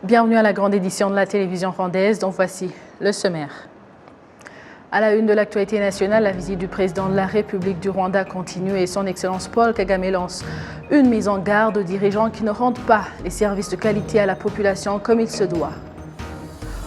Bienvenue à la grande édition de la télévision rwandaise, dont voici le sommaire. À la une de l'actualité nationale, la visite du président de la République du Rwanda continue et son Excellence Paul Kagame lance une mise en garde aux dirigeants qui ne rendent pas les services de qualité à la population comme il se doit.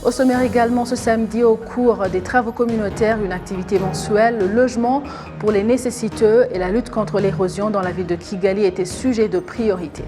Au sommaire également ce samedi, au cours des travaux communautaires, une activité mensuelle, le logement pour les nécessiteux et la lutte contre l'érosion dans la ville de Kigali étaient sujets de priorité.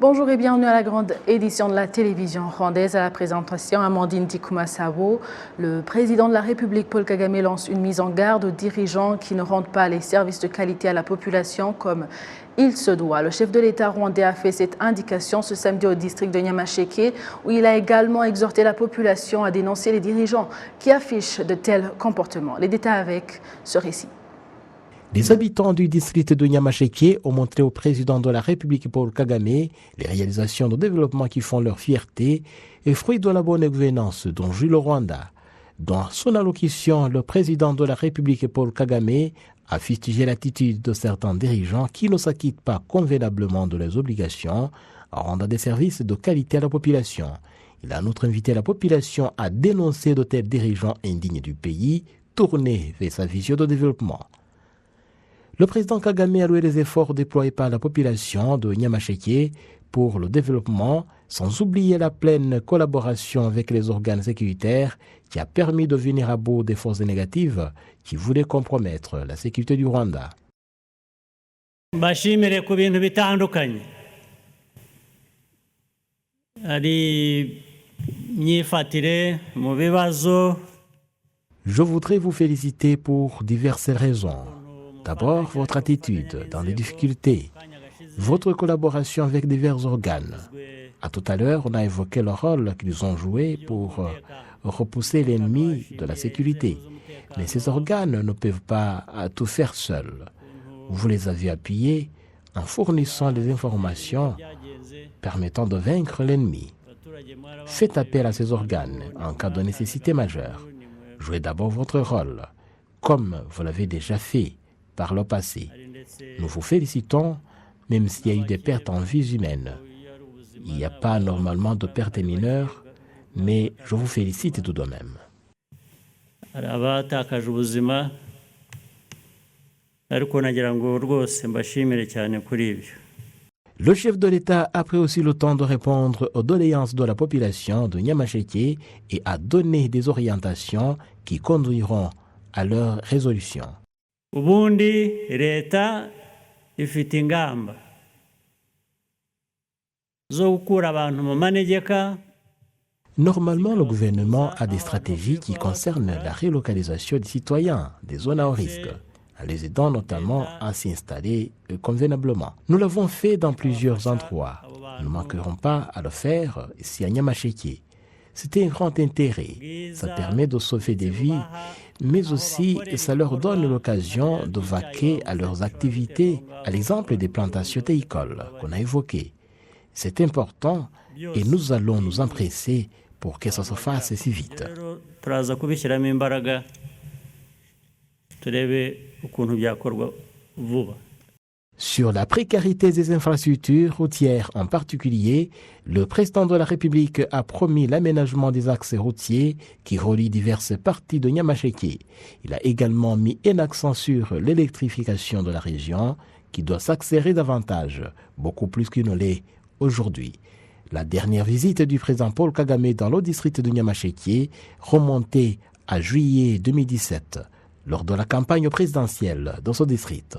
Bonjour et bienvenue à la grande édition de la télévision rwandaise. À la présentation, Amandine Dikumasabo. Le président de la République, Paul Kagame, lance une mise en garde aux dirigeants qui ne rendent pas les services de qualité à la population comme il se doit. Le chef de l'État rwandais a fait cette indication ce samedi au district de Nyamasheke, où il a également exhorté la population à dénoncer les dirigeants qui affichent de tels comportements. Les détails avec ce récit. Les habitants du district de Nyamasheke ont montré au président de la République Paul Kagame les réalisations de développement qui font leur fierté et fruit de la bonne gouvernance dont jouit le Rwanda. Dans son allocution, le président de la République Paul Kagame a fustigé l'attitude de certains dirigeants qui ne s'acquittent pas convenablement de leurs obligations en rendant des services de qualité à la population. Il a en outre invité la population à dénoncer de tels dirigeants indignes du pays, tournés vers sa vision de développement. Le président Kagame a loué les efforts déployés par la population de Nyamasheke pour le développement, sans oublier la pleine collaboration avec les organes sécuritaires qui a permis de venir à bout des forces négatives qui voulaient compromettre la sécurité du Rwanda. Mbashimire ku bintu bitandukanye ari myifatire mu bibazo. Je voudrais vous féliciter pour diverses raisons. D'abord, votre attitude dans les difficultés, votre collaboration avec divers organes. À tout à l'heure, on a évoqué le rôle qu'ils ont joué pour repousser l'ennemi de la sécurité. Mais ces organes ne peuvent pas tout faire seuls. Vous les avez appuyés en fournissant des informations permettant de vaincre l'ennemi. Faites appel à ces organes en cas de nécessité majeure. Jouez d'abord votre rôle, comme vous l'avez déjà fait par le passé. Nous vous félicitons, même s'il y a eu des pertes en vies humaines. Il n'y a pas normalement de pertes mineures, mais je vous félicite tout de même. Le chef de l'État a pris aussi le temps de répondre aux doléances de la population de Nyamasheke et a donné des orientations qui conduiront à leur résolution. Ubundi leta ifite ingamba zo gukura abantu mu manegeka. Normalement, le gouvernement a des stratégies qui concernent la relocalisation des citoyens des zones à haut risque, en les aidant notamment à s'installer convenablement. Nous l'avons fait dans plusieurs endroits. Nous ne manquerons pas à le faire ici à Nyamasheke. C'était un grand intérêt. Ça permet de sauver des vies, mais aussi ça leur donne l'occasion de vaquer à leurs activités, à l'exemple des plantations théicoles qu'on a évoquées. C'est important et nous allons nous empresser pour que ça se fasse si vite. Sur la précarité des infrastructures routières en particulier, le président de la République a promis l'aménagement des axes routiers qui relient diverses parties de Nyamasheke. Il a également mis un accent sur l'électrification de la région qui doit s'accélérer davantage, beaucoup plus qu'il ne l'est aujourd'hui. La dernière visite du président Paul Kagame dans le district de Nyamasheke remontait à juillet 2017, lors de la campagne présidentielle dans ce district.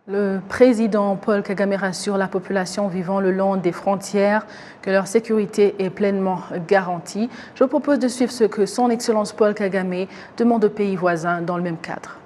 Le président Paul Kagame rassure la population vivant le long des frontières que leur sécurité est pleinement garantie. Je vous propose de suivre ce que son Excellence Paul Kagame demande aux pays voisins dans le même cadre.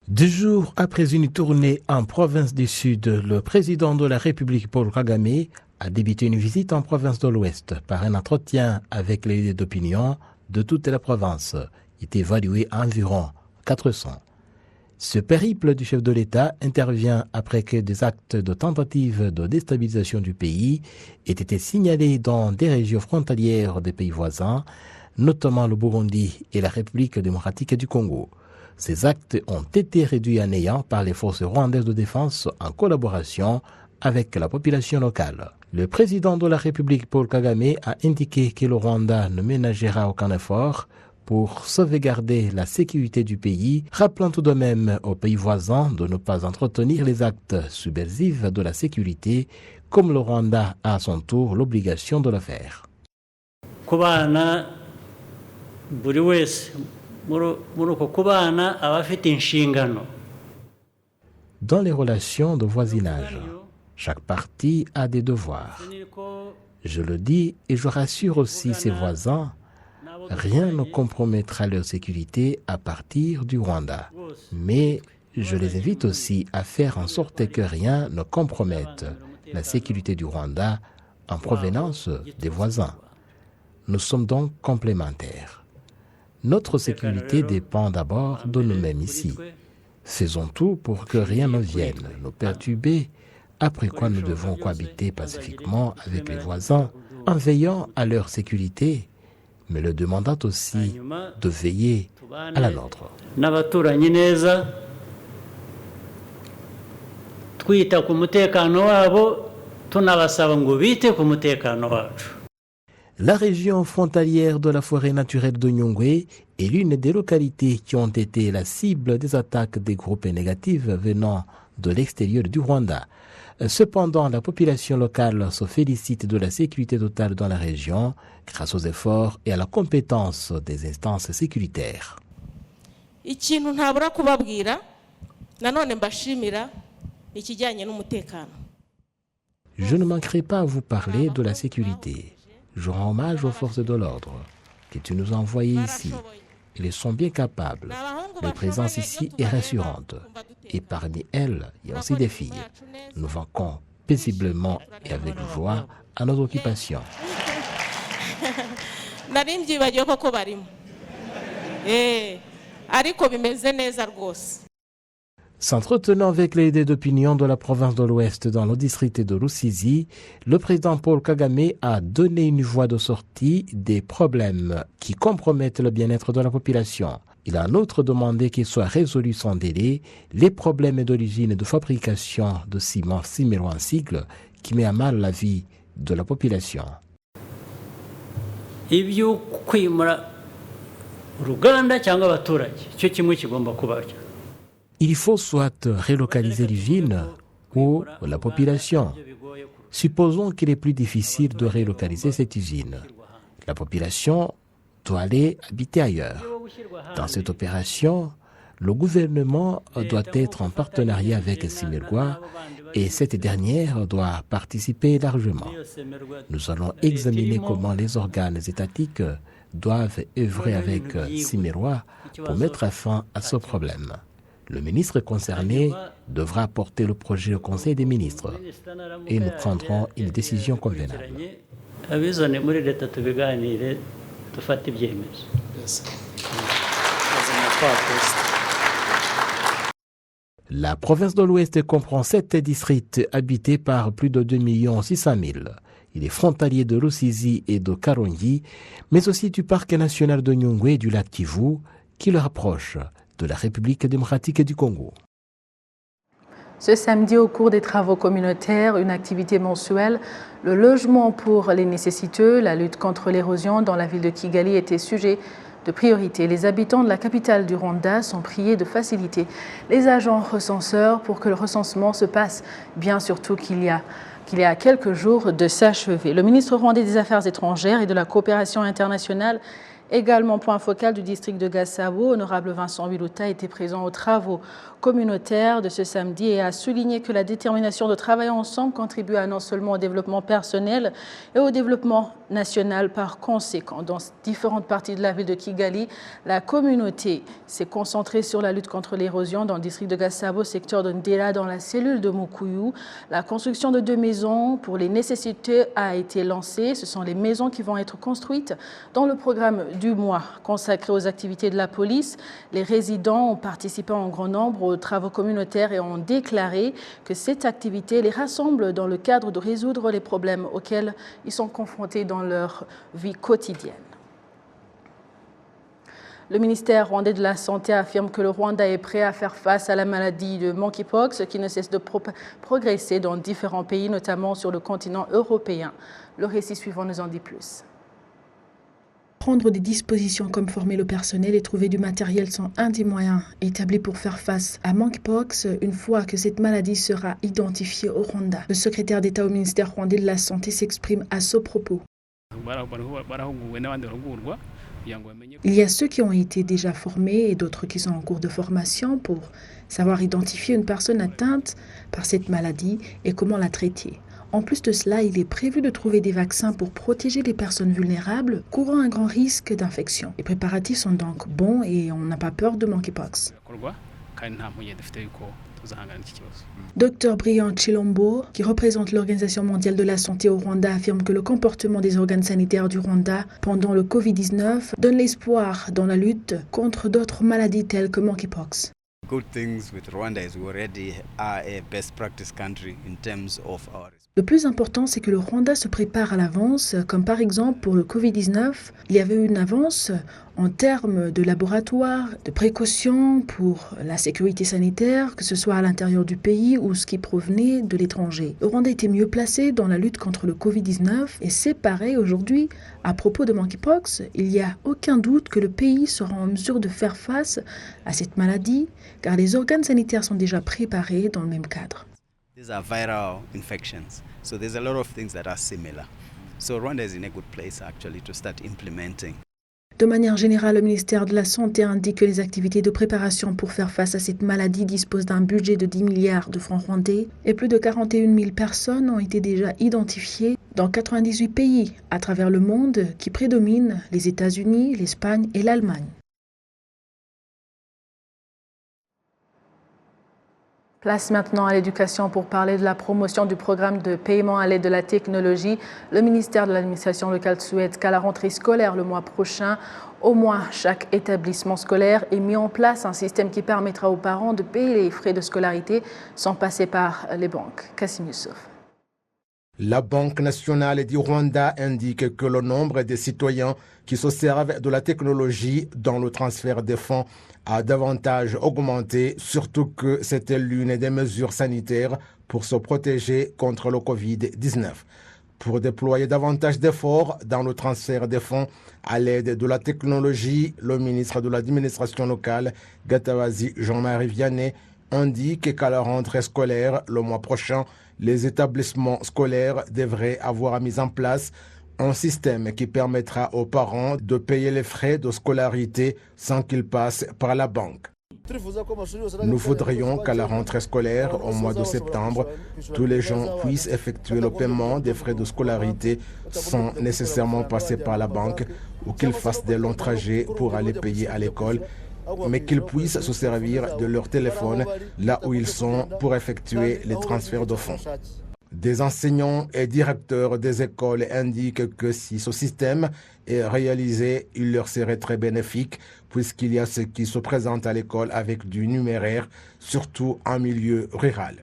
2 jours après une tournée en province du Sud, le président de la République Paul Kagame a débuté une visite en province de l'Ouest par un entretien avec les leaders d'opinion de toute la province. Il est évalué à environ 400. Ce périple du chef de l'État intervient après que des actes de tentative de déstabilisation du pays aient été signalés dans des régions frontalières des pays voisins, notamment le Burundi et la République démocratique du Congo. Ces actes ont été réduits à néant par les forces rwandaises de défense en collaboration avec la population locale. Le président de la République, Paul Kagame, a indiqué que le Rwanda ne ménagera aucun effort pour sauvegarder la sécurité du pays, rappelant tout de même aux pays voisins de ne pas entretenir les actes subversifs de la sécurité, comme le Rwanda a à son tour l'obligation de le faire. kubana buri wese muri uko kubana aba afite inshingano. Dans les relations de voisinage, chaque partie a des devoirs. Je le dis et je rassure aussi ses voisins, rien ne compromettra leur sécurité à partir du Rwanda. Mais je les invite aussi à faire en sorte que rien ne compromette la sécurité du Rwanda en provenance des voisins. Nous sommes donc complémentaires. Notre sécurité dépend d'abord de nous-mêmes ici. Faisons tout pour que rien ne vienne nous perturber, après quoi nous devons cohabiter pacifiquement avec les voisins en veillant à leur sécurité, mais le demandant aussi de veiller à la nôtre. N'abaturanyi neza twita ku mutekano wabo tunabasaba ngo bite ku mutekano wacu. La région frontalière de la forêt naturelle de Nyungwe est l'une des localités qui ont été la cible des attaques des groupes négatifs venant de l'extérieur du Rwanda. Cependant, la population locale se félicite de la sécurité totale dans la région grâce aux efforts et à la compétence des instances sécuritaires. Ikintu ntabura kubabwira nanone mbashimira ikijyanye n'umutekano. Je ne manquerai pas à vous parler de la sécurité. Je rends hommage aux forces de l'ordre que tu nous as envoyées ici. Ils sont bien capables. Leur présence ici est rassurante. Et parmi elles, il y a aussi des filles. Nous vainquons paisiblement et avec joie à nos occupations. Nari mbyibagiwe koko barimo. Ariko bimeze neza rwose. S'entretenant avec les leaders d'opinion de la province de l'Ouest dans le district de Rusizi, le président Paul Kagame a donné une voie de sortie des problèmes qui compromettent le bien-être de la population. Il a en outre demandé qu'il soit résolu sans délai les problèmes d'origine de fabrication de ciment Cimerwa en cycle qui met à mal la vie de la population. Ibyo kwimura uruganda cyangwa abaturage cyo kimwe kigomba kubaho. Il faut soit relocaliser l'usine ou la population. Supposons qu'il est plus difficile de relocaliser cette usine. La population doit aller habiter ailleurs. Dans cette opération, le gouvernement doit être en partenariat avec Cimerwa et cette dernière doit participer largement. Nous allons examiner comment les organes étatiques doivent œuvrer avec Cimerwa pour mettre fin à ce problème. Le ministre concerné devra porter le projet au Conseil des ministres et nous prendrons une décision convenable. La province de l'Ouest comprend 7 districts habités par plus de 2 600 000. Il est frontalier de Rusizi et de Karongi, mais aussi du parc national de Nyungwe et du lac Kivu, qui le rapproche de la République démocratique du Congo. Ce samedi, au cours des travaux communautaires, une activité mensuelle, le logement pour les nécessiteux, la lutte contre l'érosion dans la ville de Kigali était sujet de priorité. Les habitants de la capitale du Rwanda sont priés de faciliter les agents recenseurs pour que le recensement se passe bien, surtout qu'il y a quelques jours de s'achever. Le ministre rwandais des Affaires étrangères et de la coopération internationale, également point focal du district de Gasabo, honorable Vincent Wiluta, était présent aux travaux communautaires de ce samedi et a souligné que la détermination de travailler ensemble contribue non seulement au développement personnel et au développement national par conséquent. Dans différentes parties de la ville de Kigali, la communauté s'est concentrée sur la lutte contre l'érosion dans le district de Gasabo, secteur de Ndera, dans la cellule de Mukuyu. La construction de 2 maisons pour les nécessités a été lancée. Ce sont les maisons qui vont être construites dans le programme du mois consacré aux activités de la police. Les résidents ont participé en grand nombre aux travaux communautaires et ont déclaré que cette activité les rassemble dans le cadre de résoudre les problèmes auxquels ils sont confrontés dans leur vie quotidienne. Le ministère rwandais de la Santé affirme que le Rwanda est prêt à faire face à la maladie de monkeypox qui ne cesse de progresser dans différents pays, notamment sur le continent européen. Le récit suivant nous en dit plus. Prendre des dispositions comme former le personnel et trouver du matériel sont un des moyens établis pour faire face à monkeypox une fois que cette maladie sera identifiée au Rwanda. Le secrétaire d'État au ministère rwandais de la Santé s'exprime à ce propos. Il y a ceux qui ont été déjà formés et d'autres qui sont en cours de formation pour savoir identifier une personne atteinte par cette maladie et comment la traiter. En plus de cela, il est prévu de trouver des vaccins pour protéger les personnes vulnérables courant un grand risque d'infection. Les préparatifs sont donc bons et on n'a pas peur de monkeypox. Dr Brian Chilombo, qui représente l'Organisation mondiale de la santé au Rwanda, affirme que le comportement des organes sanitaires du Rwanda pendant le Covid-19 donne l'espoir dans la lutte contre d'autres maladies telles que monkeypox. Le plus important, c'est que le Rwanda se prépare à l'avance, comme par exemple pour le Covid-19. Il y avait une avance en termes de laboratoire, de précautions pour la sécurité sanitaire, que ce soit à l'intérieur du pays ou ce qui provenait de l'étranger. Le Rwanda était mieux placé dans la lutte contre le Covid-19 et c'est pareil aujourd'hui. À propos de monkeypox, il n'y a aucun doute que le pays sera en mesure de faire face à cette maladie, car les organes sanitaires sont déjà préparés dans le même cadre. These are viral infections, so there's a lot of things that are similar. So Rwanda is in a good place actually to start implementing. De manière générale, le ministère de la Santé indique que les activités de préparation pour faire face à cette maladie disposent d'un budget de 10 milliards de francs rwandais et plus de 41 000 personnes ont été déjà identifiées dans 98 pays à travers le monde qui prédominent les États-Unis, l'Espagne et l'Allemagne. Place maintenant à l'éducation pour parler de la promotion du programme de paiement à l'aide de la technologie. Le ministère de l'administration locale souhaite qu'à la rentrée scolaire le mois prochain, au moins chaque établissement scolaire ait mis en place un système qui permettra aux parents de payer les frais de scolarité sans passer par les banques. Kassim Youssouf. La Banque nationale du Rwanda indique que le nombre de citoyens qui se servent de la technologie dans le transfert des fonds a davantage augmenté, surtout que c'était l'une des mesures sanitaires pour se protéger contre le Covid-19. Pour déployer davantage d'efforts dans le transfert des fonds à l'aide de la technologie, le ministre de l'administration locale, Gatabazi Jean-Marie Vianney, indique qu'à la rentrée scolaire, le mois prochain, les établissements scolaires devraient avoir mis en place un système qui permettra aux parents de payer les frais de scolarité sans qu'ils passent par la banque. Nous voudrions qu'à la rentrée scolaire, au mois de septembre, tous les gens puissent effectuer le paiement des frais de scolarité sans nécessairement passer par la banque ou qu'ils fassent des longs trajets pour aller payer à l'école, mais qu'ils puissent se servir de leur téléphone là où ils sont pour effectuer les transferts de fonds. Des enseignants et directeurs des écoles indiquent que si ce système est réalisé, il leur serait très bénéfique puisqu'il y a ceux qui se présentent à l'école avec du numéraire, surtout en milieu rural.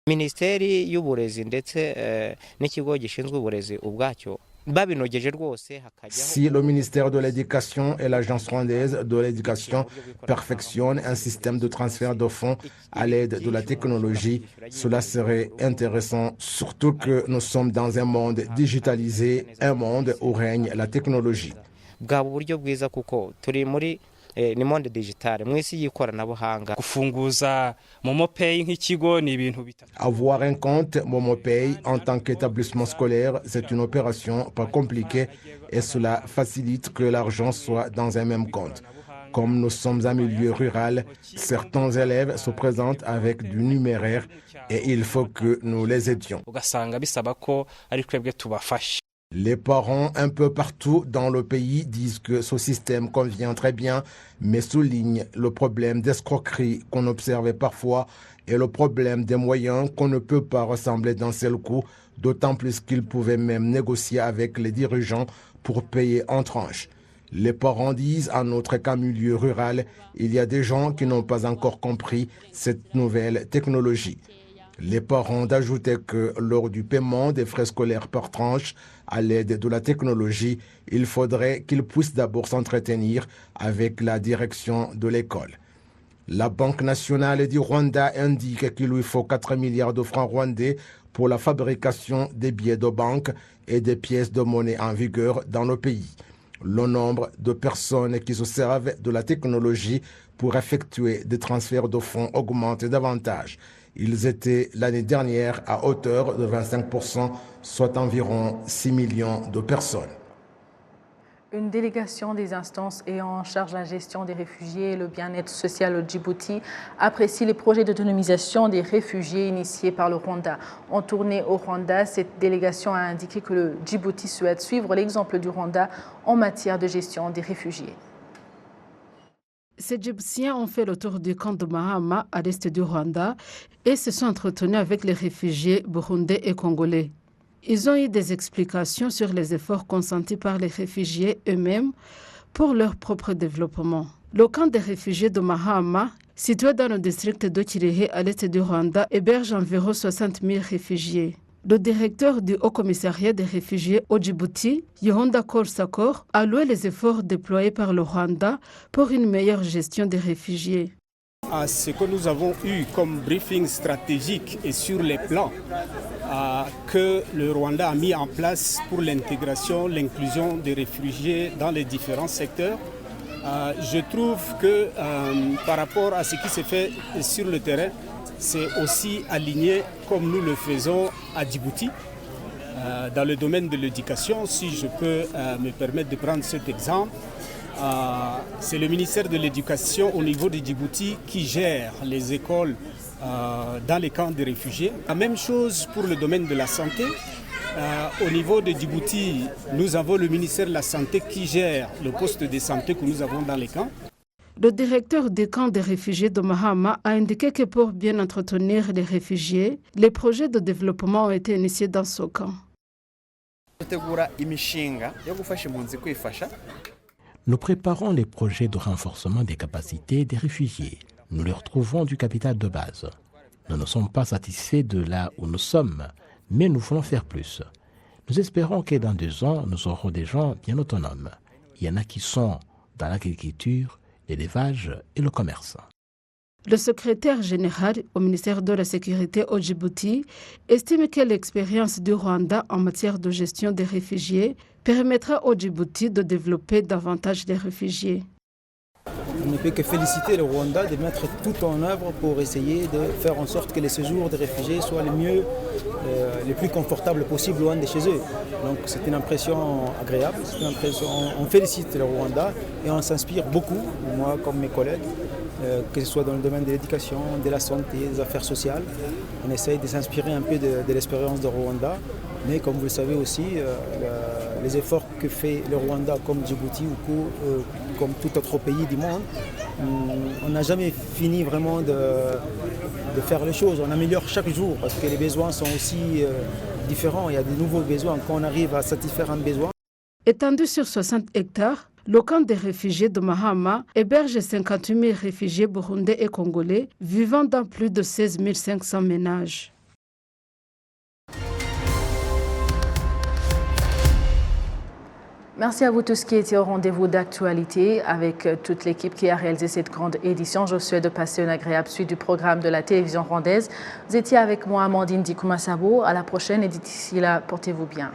Minisiteri y'uburezi ndetse n'ikigo gishinzwe uburezi ubwacyo babinogeje rwose. Si le ministère de l'Éducation et l'Agence rwandaise de l'Éducation perfectionnent un système de transfert de fonds à l'aide de la technologie, cela serait intéressant, surtout que nous sommes dans un monde digitalisé, un monde où règne la technologie. Bwaba uburyo bwiza kuko turi muri ni monde digitale mwisi y'ikoranabuhanga. Kufunguza MomoPay nk'ikigo ni ibintu bitatu. Avoir un compte MomoPay en tant qu'établissement scolaire, c'est une opération pas compliquée et cela facilite que l'argent soit dans un même compte. Comme nous sommes en milieu rural, certains élèves se présentent avec du numéraire et il faut que nous les aidions. Ugasanga bisaba ko ari twebwe tubafasha. Les parents un peu partout dans le pays disent que ce système convient très bien, mais soulignent le problème d'escroquerie qu'on observait parfois et le problème des moyens qu'on ne peut pas rassembler d'un seul coup, d'autant plus qu'ils pouvaient même négocier avec les dirigeants pour payer en tranches. Les parents disent en outre qu'en milieu rural, il y a des gens qui n'ont pas encore compris cette nouvelle technologie. Les parents d'ajouter que lors du paiement des frais scolaires par tranche à l'aide de la technologie, il faudrait qu'ils puissent d'abord s'entretenir avec la direction de l'école. La Banque nationale du Rwanda indique qu'il lui faut 4 milliards de francs rwandais pour la fabrication des billets de banque et des pièces de monnaie en vigueur dans le pays. Le nombre de personnes qui se servent de la technologie pour effectuer des transferts de fonds augmente davantage. Ils étaient l'année dernière à hauteur de 25%, soit environ 6 millions de personnes. Une délégation des instances ayant en charge la gestion des réfugiés et le bien-être social au Djibouti apprécie les projets d'autonomisation des réfugiés initiés par le Rwanda. En tournée au Rwanda, cette délégation a indiqué que le Djibouti souhaite suivre l'exemple du Rwanda en matière de gestion des réfugiés. Ces Djiboutiens ont fait le tour du camp de Mahama à l'est du Rwanda et se sont entretenus avec les réfugiés burundais et congolais. Ils ont eu des explications sur les efforts consentis par les réfugiés eux-mêmes pour leur propre développement. Le camp des réfugiés de Mahama, situé dans le district de Kirehe à l'est du Rwanda, héberge environ 60 000 réfugiés. Le directeur du Haut-Commissariat des réfugiés au Djibouti, Yohonda Korsakor, a loué les efforts déployés par le Rwanda pour une meilleure gestion des réfugiés. À ce que nous avons eu comme briefing stratégique et sur les plans que le Rwanda a mis en place pour l'intégration, l'inclusion des réfugiés dans les différents secteurs, je trouve que par rapport à ce qui s'est fait sur le terrain, c'est aussi aligné comme nous le faisons à Djibouti. Dans le domaine de l'éducation, si je peux me permettre de prendre cet exemple, c'est le ministère de l'Éducation au niveau de Djibouti qui gère les écoles dans les camps de réfugiés. La même chose pour le domaine de la santé. Au niveau de Djibouti, nous avons le ministère de la Santé qui gère le poste de santé que nous avons dans les camps. Le directeur du camp des réfugiés de Mahama a indiqué que pour bien entretenir les réfugiés, les projets de développement ont été initiés dans ce camp. Nous préparons les projets de renforcement des capacités des réfugiés. Nous leur trouvons du capital de base. Nous ne sommes pas satisfaits de là où nous sommes, mais nous voulons faire plus. Nous espérons que dans 2 ans, nous aurons des gens bien autonomes. Il y en a qui sont dans l'agriculture, l'élevage et le commerce. Le secrétaire général au ministère de la Sécurité au Djibouti estime que l'expérience du Rwanda en matière de gestion des réfugiés permettra au Djibouti de développer davantage les réfugiés. On ne peut que féliciter le Rwanda de mettre tout en œuvre pour essayer de faire en sorte que les séjours des réfugiés soient les plus confortables possible loin de chez eux. Donc c'est une impression agréable, on félicite le Rwanda et on s'inspire beaucoup, moi comme mes collègues, que ce soit dans le domaine de l'éducation, de la santé, des affaires sociales. On essaye de s'inspirer un peu de l'expérience du Rwanda, mais comme vous le savez aussi, les efforts que fait le Rwanda comme Djibouti ou comme tout autre pays du monde, on n'a jamais fini vraiment de faire les choses. On améliore chaque jour parce que les besoins sont aussi différents. Il y a de nouveaux besoins. Quand on arrive à satisfaire un besoin. Étendu sur 60 hectares, le camp des réfugiés de Mahama héberge 58 000 réfugiés burundais et congolais vivant dans plus de 16 500 ménages. Merci à vous tous qui étiez au rendez-vous d'actualité avec toute l'équipe qui a réalisé cette grande édition. Je vous souhaite de passer une agréable suite du programme de la télévision rwandaise. Vous étiez avec moi, Amandine Dikouma-Sabo. À la prochaine et d'ici là, portez-vous bien.